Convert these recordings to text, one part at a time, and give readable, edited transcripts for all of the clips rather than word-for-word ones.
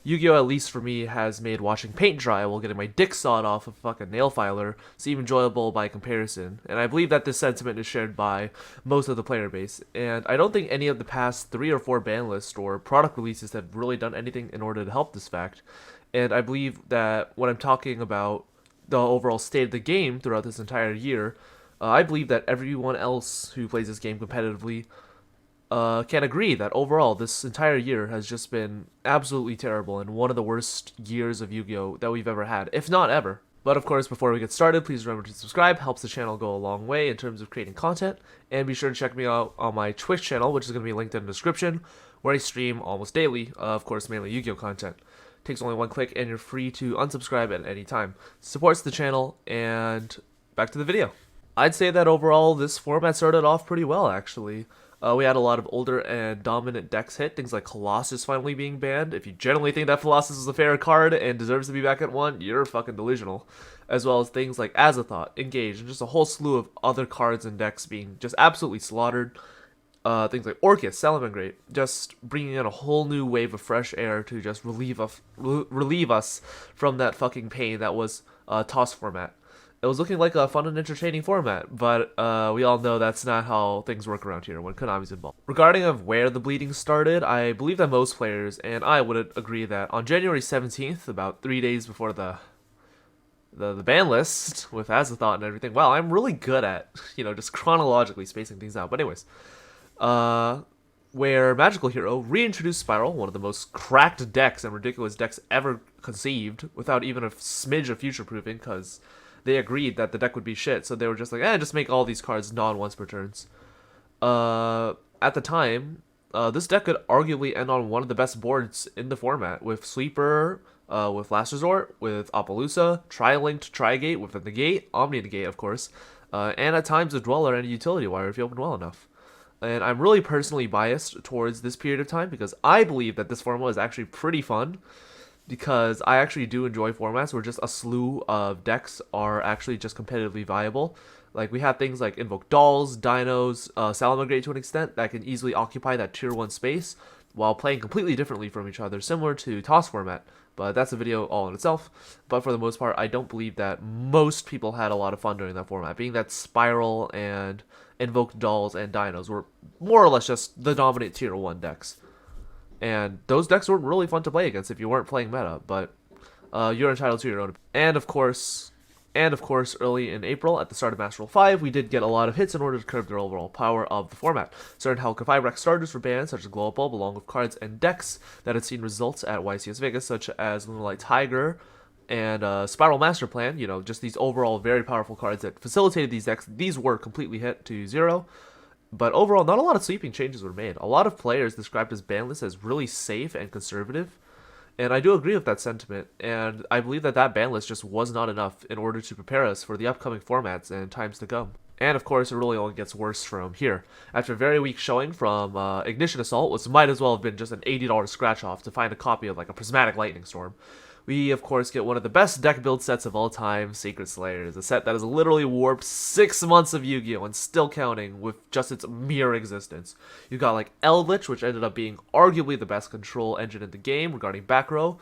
Yu-Gi-Oh! At least for me, has made watching paint dry while getting my dick sawed off of a fucking nail filer seem enjoyable by comparison, and I believe that this sentiment is shared by most of the player base, and I don't think any of the past 3 or 4 ban lists or product releases have really done anything in order to help this fact, and I believe that when I'm talking about the overall state of the game throughout this entire year, I believe that everyone else who plays this game competitively can agree that overall this entire year has just been absolutely terrible and one of the worst years of Yu-Gi-Oh! That we've ever had, if not ever. But of course, before we get started, please remember to subscribe. Helps the channel go a long way in terms of creating content. And be sure to check me out on my Twitch channel, which is going to be linked in the description, where I stream almost daily, of course, mainly Yu-Gi-Oh! Content. Takes only one click and you're free to unsubscribe at any time. Supports the channel, and back to the video. I'd say that overall this format started off pretty well, actually. We had a lot of older and dominant decks hit, things like Colossus finally being banned. If you generally think that Colossus is a fair card and deserves to be back at 1, you're fucking delusional. As well as things like Azathoth, Engage, and just a whole slew of other cards and decks being just absolutely slaughtered. Things like Orcus, Salamangreat, just bringing in a whole new wave of fresh air to just relieve us from that fucking pain that was toss format. It was looking like a fun and entertaining format, but we all know that's not how things work around here when Konami's involved. Regarding of where the bleeding started, I believe that most players, and I would agree that on January 17th, about 3 days before the ban list with Azathoth and everything, wow, I'm really good at, just chronologically spacing things out. But anyways, where Magical Hero reintroduced Spiral, one of the most cracked decks and ridiculous decks ever conceived, without even a smidge of future-proofing, because they agreed that the deck would be shit, so they were just like, just make all these cards non-once per turns. At the time, this deck could arguably end on one of the best boards in the format, with Sweeper, with Last Resort, with Appaloosa, Tri-Linked Tri-Gate with the Negate, Omni-Negate, of course, and at times a Dweller and a Utility Wire if you open well enough. And I'm really personally biased towards this period of time because I believe that this format is actually pretty fun, because I actually do enjoy formats where just a slew of decks are actually just competitively viable. Like, we have things like Invoke Dolls, Dinos, Salamangreat to an extent, that can easily occupy that tier 1 space while playing completely differently from each other, similar to Toss format. But that's a video all in itself. But for the most part, I don't believe that most people had a lot of fun during that format, being that Spiral and Invoke Dolls and Dinos were more or less just the dominant tier 1 decks. And those decks weren't really fun to play against if you weren't playing meta, but you're entitled to your own. And of course, early in April, at the start of Master Rule 5, we did get a lot of hits in order to curb the overall power of the format. Certain Helka 5 Rex starters were banned, such as Glow Up Bulb, along with cards and decks that had seen results at YCS Vegas, such as Lunalight Tiger and Spiral Master Plan. Just these overall very powerful cards that facilitated these decks. These were completely hit to 0. But overall, not a lot of sweeping changes were made. A lot of players described this ban list as really safe and conservative, and I do agree with that sentiment, and I believe that ban list just was not enough in order to prepare us for the upcoming formats and times to come. And of course, it really only gets worse from here. After a very weak showing from Ignition Assault, which might as well have been just an $80 scratch-off to find a copy of like a Prismatic Lightning Storm, we, of course, get one of the best deck build sets of all time, Sacred Slayers, a set that has literally warped 6 months of Yu-Gi-Oh! And still counting with just its mere existence. You've got, like, Eldritch, which ended up being arguably the best control engine in the game regarding back row,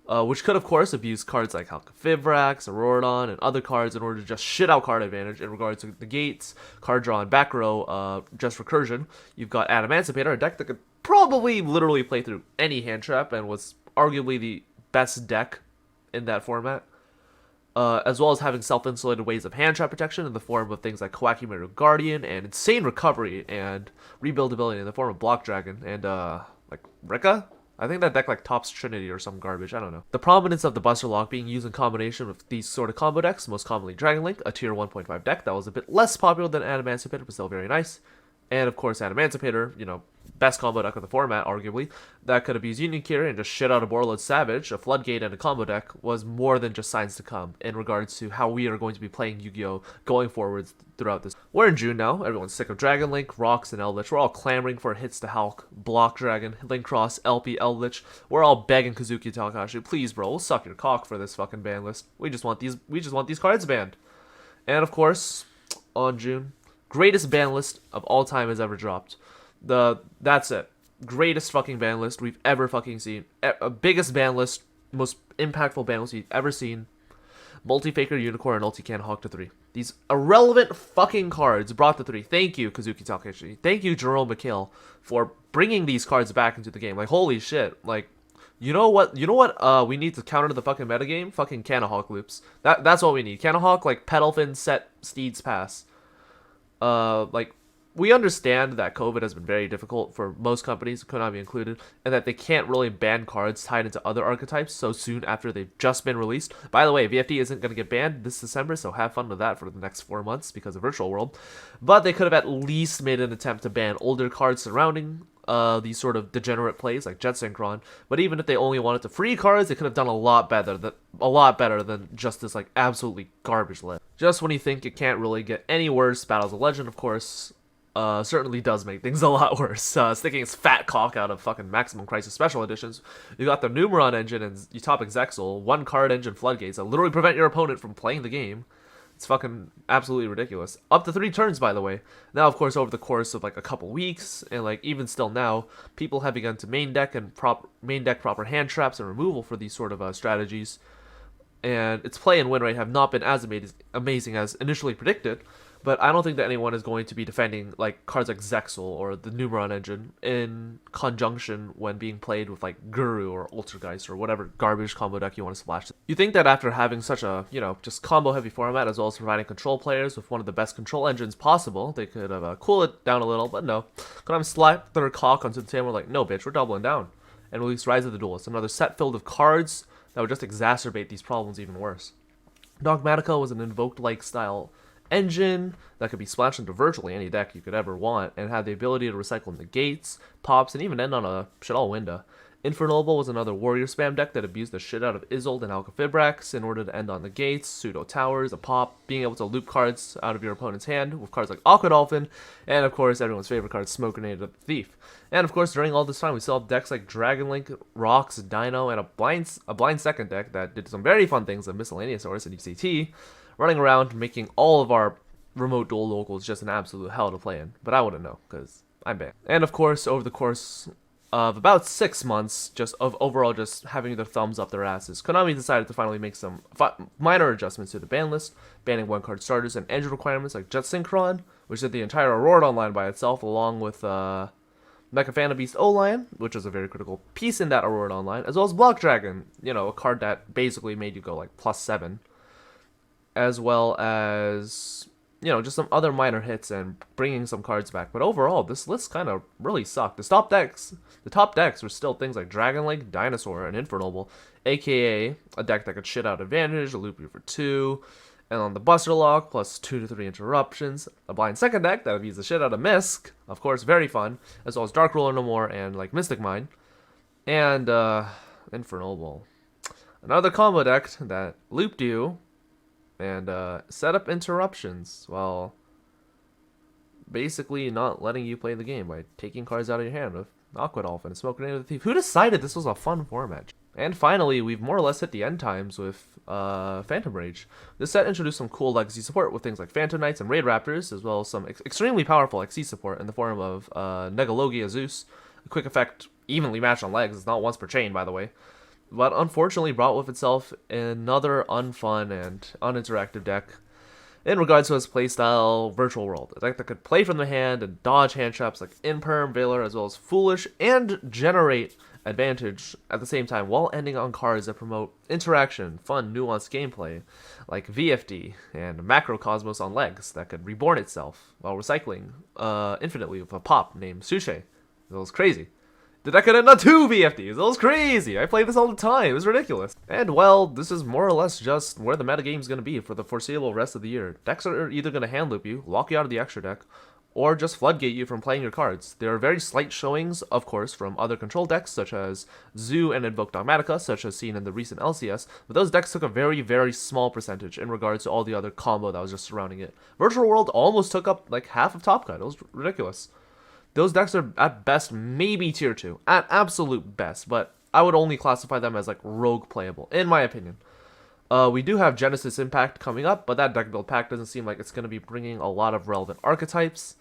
which could, of course, abuse cards like AngelFerox, Auroradon, and other cards in order to just shit out card advantage in regards to the gates, card draw, and back row, just recursion. You've got Adamancipator, a deck that could probably literally play through any hand trap and was arguably the best deck in that format, as well as having self-insulated ways of hand trap protection in the form of things like Kowakimaru Guardian and insane recovery and rebuildability in the form of Block Dragon and like Rika. I think that deck like tops Trinity or some garbage, I don't know. The prominence of the Buster Lock being used in combination with these sort of combo decks, most commonly Dragon Link, a tier 1.5 deck that was a bit less popular than Adamancipator but still very nice. And of course, Adamancipator, best combo deck of the format, arguably, that could abuse Union Kiri and just shit out a Borreload Savage, a Floodgate, and a combo deck, was more than just signs to come in regards to how we are going to be playing Yu-Gi-Oh! Going forwards throughout this. We're in June now, everyone's sick of Dragon Link, Rocks, and Eldritch. We're all clamoring for hits to Hulk, Block Dragon, Link Cross, LP, Eldritch. We're all begging Kazuki Takahashi, please bro, we'll suck your cock for this fucking ban list. We just want these cards banned. And of course, on June, greatest ban list of all time has ever dropped. That's it. greatest fucking ban list we've ever fucking seen. Biggest ban list, most impactful ban list you've ever seen. Multi-Faker, Unicorn, and Ulti-Can Hawk to 3. These irrelevant fucking cards brought to 3. Thank you, Kazuki Takeshi. Thank you, Jerome McHale, for bringing these cards back into the game. Like, holy shit. Like, you know what we need to counter the fucking metagame? Fucking Canahawk loops. That's what we need. Canahawk, like, Petalfin, Set, Steeds, Pass. Like, we understand that COVID has been very difficult for most companies, Konami included, and that they can't really ban cards tied into other archetypes so soon after they've just been released. By the way, VFD isn't going to get banned this December, so have fun with that for the next 4 months because of Virtual World. But they could have at least made an attempt to ban older cards surrounding these sort of degenerate plays like Jet Synchron. But even if they only wanted to free cards, they could have done a lot better than just this like absolutely garbage list. Just when you think it can't really get any worse, Battles of Legend, of course, certainly does make things a lot worse. Sticking its fat cock out of fucking Maximum Crisis Special Editions. You got the Numeron engine and Utopic Zexal, one card engine floodgates that literally prevent your opponent from playing the game. It's fucking absolutely ridiculous. Up to 3 turns, by the way. Now, of course, over the course of like a couple weeks, and like even still now, people have begun to main deck proper hand traps and removal for these sort of strategies. And its play and win rate have not been as amazing as initially predicted. But I don't think that anyone is going to be defending like cards like Zexal or the Numeron engine in conjunction when being played with like Guru or Ultrageist or whatever garbage combo deck you want to splash. You think that after having such a, just combo heavy format as well as providing control players with one of the best control engines possible, they could have cooled it down a little, but no. Konami slapped their cock onto the table like, no bitch, we're doubling down. And released Rise of the Duelist, another set filled with cards that would just exacerbate these problems even worse. Dogmatica was an invoked-like style engine that could be splashed into virtually any deck you could ever want and had the ability to recycle negates, pops, and even end on a shit-all window. Infernoble was another warrior spam deck that abused the shit out of Isolde and AngelFerox in order to end on negates, pseudo towers, a pop, being able to loop cards out of your opponent's hand with cards like Aqua Dolphin, and of course everyone's favorite card, Smoke Grenade of the Thief. And of course during all this time we still have decks like Dragon Link, Rocks, Dino, and a blind second deck that did some very fun things of Miscellaneous Source and UCT, running around making all of our remote dual locals just an absolute hell to play in. But I wouldn't know, because I'm banned. And of course, over the course of about 6 months, just of overall just having their thumbs up their asses, Konami decided to finally make some minor adjustments to the ban list, banning one-card starters and engine requirements like Jet Synchron, which did the entire Aurora Online by itself, along with Mecha Phantom Beast O-Line, which was a very critical piece in that Aurora Online, as well as Block Dragon, a card that basically made you go like +7. As well as, just some other minor hits and bringing some cards back. But overall, this list kind of really sucked. The top decks were still things like Dragon Link, Dinosaur, and Infernoble, aka a deck that could shit out Advantage, a loop you for 2, and on the Buster Lock, plus 2 to 3 interruptions. A blind second deck that would use the shit out of Misk, of course, very fun, as well as Dark Ruler No More and like Mystic Mine. And Infernoble. Another combo deck that looped you and set up interruptions while basically not letting you play the game by taking cards out of your hand with Aqua Dolphin and Smoke Grenade of the Thief. Who decided this was a fun format? And finally, we've more or less hit the end times with Phantom Rage. This set introduced some cool legacy support with things like Phantom Knights and Raid Raptors, as well as some extremely powerful XC support in the form of Negalogia Zeus, a quick effect evenly matched on legs. It's not once per chain, by the way. But unfortunately brought with itself another unfun and uninteractive deck in regards to its playstyle Virtual World. A deck that could play from the hand and dodge hand traps like Imperm, Valor, as well as Foolish, and generate advantage at the same time while ending on cards that promote interaction, fun, nuanced gameplay like VFD and Macrocosmos on legs that could reborn itself while recycling infinitely with a pop named Suche. It was crazy. The deck could end on 2 VFDs. It was crazy. I play this all the time. It was ridiculous. And, well, this is more or less just where the metagame's going to be for the foreseeable rest of the year. Decks are either going to hand loop you, lock you out of the extra deck, or just floodgate you from playing your cards. There are very slight showings, of course, from other control decks, such as Zoo and Invoke Dogmatica, such as seen in the recent LCS, but those decks took a very, very small percentage in regards to all the other combo that was just surrounding it. Virtual World almost took up, like, half of Top Cut. It was ridiculous. Those decks are, at best, maybe tier 2. At absolute best, but I would only classify them as, like, rogue playable, in my opinion. We do have Genesis Impact coming up, but that deck build pack doesn't seem like it's going to be bringing a lot of relevant archetypes.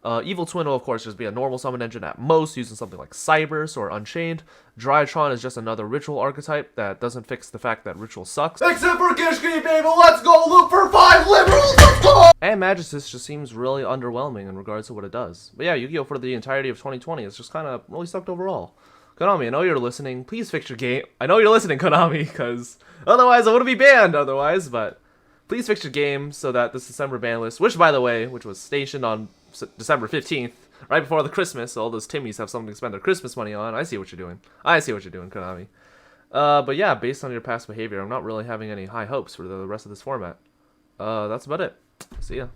Evil Twin will, of course, just be a normal summon engine at most, using something like Cybers or Unchained. Drytron is just another Ritual archetype that doesn't fix the fact that Ritual sucks. Except for Gishki, baby! Let's go look for 5 liberals! Let's go! And Magistus just seems really underwhelming in regards to what it does. But yeah, Yu-Gi-Oh! For the entirety of 2020 is just kind of really sucked overall. Konami, I know you're listening. Please fix your game. I know you're listening, Konami, because otherwise I wouldn't be banned otherwise, but please fix your game so that this December ban list, which, by the way, which was stationed on December 15th, right before the Christmas, so all those Timmies have something to spend their Christmas money on. I see what you're doing. I see what you're doing, Konami. But yeah, based on your past behavior, I'm not really having any high hopes for the rest of this format. That's about it. See ya.